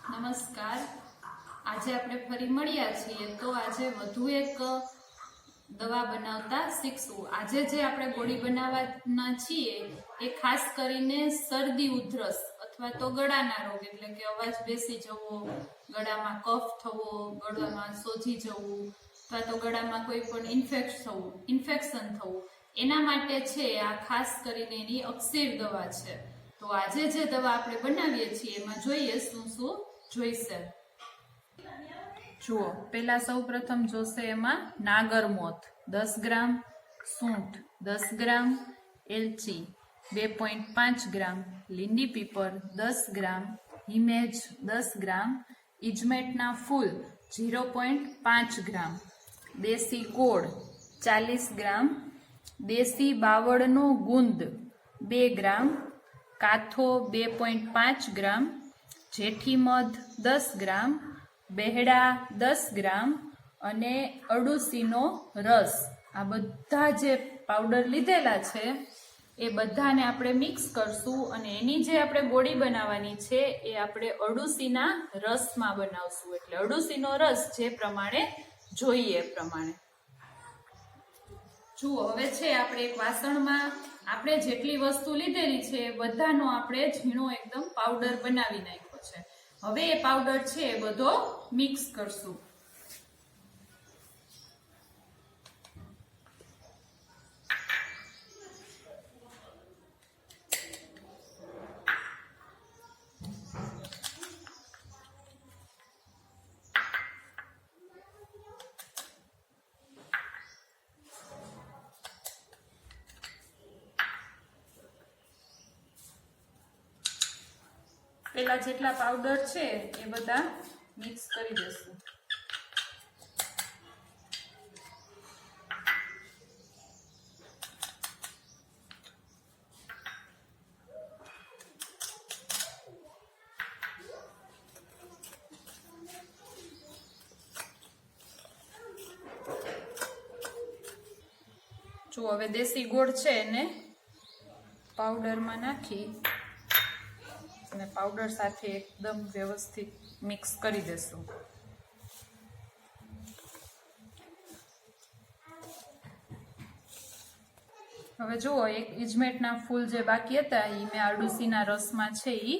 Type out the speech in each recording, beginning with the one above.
નમસ્કાર. આજે આપણે ફરી મળ્યા છીએ તો આજે વધુ એક દવા બનાવતા શીખશું. આજે જે આપણે ગોળી બનાવવાના છીએ એ ખાસ કરીને શરદી ઉધરસ અથવા તો ગળાના રોગ એટલે કે અવાજ બેસી જવો, ગળામાં કફ થવો, ગળામાં સોજી જવું અથવા તો ગળામાં કોઈ પણ ઇન્ફેક્શન થવું એના માટે છે. આ ખાસ કરીને એની અક્સિર દવા છે. તો આજે જે દવા આપણે બનાવીએ છીએ એમાં જોઈએ શું શું જોઈશે. જુઓ, પહેલા સૌ પ્રથમ જોશે એમાં નાગરમોથ 10 ગ્રામ, સૂંઠ 10 ગ્રામ, એલચી 2.5 ગ્રામ, લીંડી પીપર 10 ગ્રામ, હિમેજ 10 ગ્રામ, ઇજમેટના ફૂલ 0.5 ગ્રામ, દેશી ગોળ 40 ગ્રામ, દેશી બાવળનો ગુંદ 2 ગ્રામ, કાથો 2.5 ગ્રામ, જેઠી મધ 10 ગ્રામ, બેહડા 10 ગ્રામ અને અરડુસીનો રસ. આ બધા જે પાવડર લીધેલા છે એ બધાને આપણે મિક્સ કરશું અને એની જે આપણે ગોળી બનાવવાની છે એ આપણે અરડુસીના રસમાં બનાવશું. એટલે અરડુસીનો રસ જે પ્રમાણે જોઈએ એ પ્રમાણે. જુઓ, હવે છે આપણે એક વાસણમાં આપણે જેટલી વસ્તુ લીધેલી છે એ બધાનો આપણે ઝીણો એકદમ પાવડર બનાવી નાખ્યો છે. હવે એ પાવડર છે એ બધો મિક્સ કરશું. પેલા જેટલા પાવડર છે એ બધા મિક્સ કરી દેશું. જો હવે દેશી ગોળ છે એને પાવડરમાં નાખી અને પાવડર સાથે એકદમ વ્યવસ્થિત મિક્સ કરી દેશું. હવે જુઓ, એક ઇજમેટના ફૂલ જે બાકી હતા એ મેં અરડુસીના રસમાં છે એ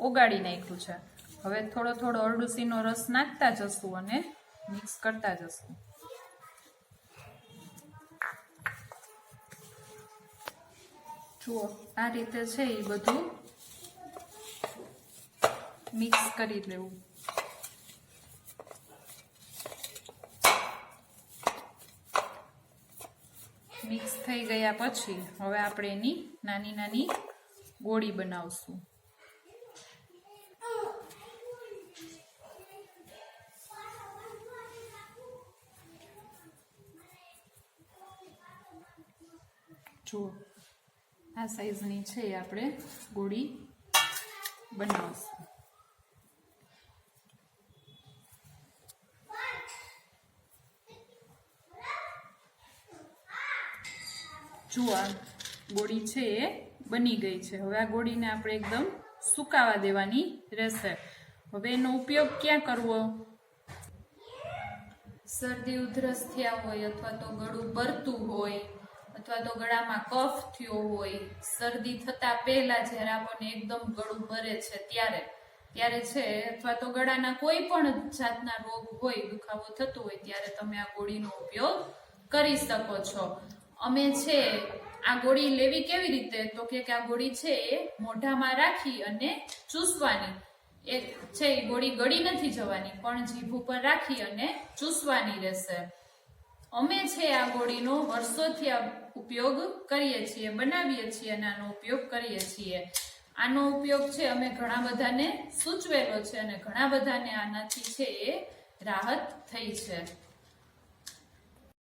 ઓગાળી નાખ્યું છે. હવે થોડો થોડો અરડુસીનો રસ નાખતા જશું અને મિક્સ કરતા જશું. જુઓ, આ રીતે છે એ બધું મિક્સ કરી લેવું. મિક્સ થઈ ગયા પછી હવે આપણે એની નાની નાની ગોળી બનાવશું. જુઓ, આ સાઈઝની છે આપણે ગોળી બનાવશું. જુઓ, આ ગોળી છે એ બની ગઈ છે. હવે આ ગોળીને આપણે એકદમ સુકાવા દેવાની રહેશે. હવે એનો ઉપયોગ ક્યાં કરવો? શરદી ઉધરસ થયા હોય અથવા તો ગળું ભરતું હોય અથવા તો ગળામાં કફ થયો હોય, શરદી થતા પહેલા જ્યારે આપણને એકદમ ગળું ભરે છે ત્યારે છે, અથવા તો ગળાના કોઈ પણ જાતના રોગ હોય, દુખાવો થતો હોય ત્યારે તમે આ ગોળીનો ઉપયોગ કરી શકો છો. અમે છે આ ગોળી લેવી કેવી રીતે, તો કે આ ગોળી છે એ મોઢામાં રાખી અને ચૂસવાની. એ છે એ ગોળી ગળી નથી જવાની પણ જીભ ઉપર રાખી અને ચૂસવાની રહેશે. અમે છે આ ગોળીનો વર્ષોથી ઉપયોગ કરીએ છીએ, બનાવીએ છીએ અને આનો ઉપયોગ કરીએ છીએ. આનો ઉપયોગ છે અમે ઘણા બધાને સૂચવેલો છે અને ઘણા બધાને આનાથી છે એ રાહત થઈ છે.